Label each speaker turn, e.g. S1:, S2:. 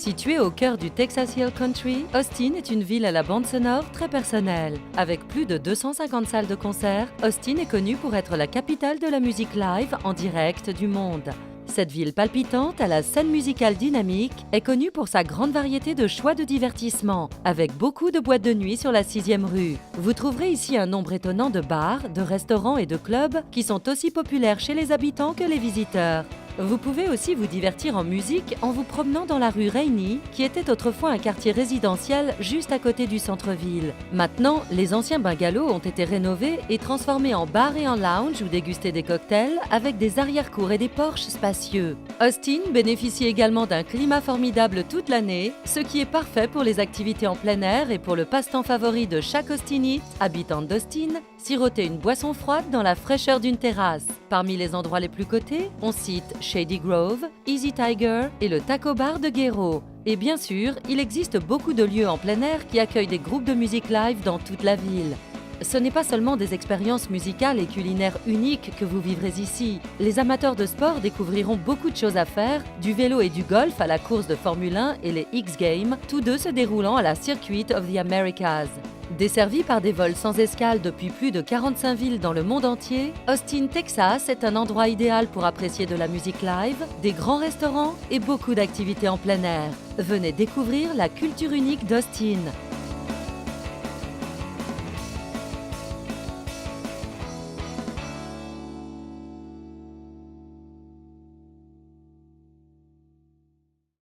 S1: Située au cœur du Texas Hill Country, Austin est une ville à la bande sonore très personnelle. Avec plus de 250 salles de concert, Austin est connue pour être la capitale de la musique live en direct du monde. Cette ville palpitante à la scène musicale dynamique est connue pour sa grande variété de choix de divertissement, avec beaucoup de boîtes de nuit sur la 6e rue. Vous trouverez ici un nombre étonnant de bars, de restaurants et de clubs qui sont aussi populaires chez les habitants que les visiteurs. Vous pouvez aussi vous divertir en musique en vous promenant dans la rue Rainey, qui était autrefois un quartier résidentiel juste à côté du centre-ville. Maintenant, les anciens bungalows ont été rénovés et transformés en bars et en lounge où déguster des cocktails avec des arrière-cours et des porches spacieux. Austin bénéficie également d'un climat formidable toute l'année, ce qui est parfait pour les activités en plein air et pour le passe-temps favori de chaque Austinite, habitante d'Austin, siroter une boisson froide dans la fraîcheur d'une terrasse. Parmi les endroits les plus cotés, on cite Shady Grove, Easy Tiger et le Taco Bar de Guerrero. Et bien sûr, il existe beaucoup de lieux en plein air qui accueillent des groupes de musique live dans toute la ville. Ce n'est pas seulement des expériences musicales et culinaires uniques que vous vivrez ici. Les amateurs de sport découvriront beaucoup de choses à faire, du vélo et du golf à la course de Formule 1 et les X-Games, tous deux se déroulant à la Circuit of the Americas. Desservi par des vols sans escale depuis plus de 45 villes dans le monde entier, Austin, Texas est un endroit idéal pour apprécier de la musique live, des grands restaurants et beaucoup d'activités en plein air. Venez découvrir la culture unique d'Austin.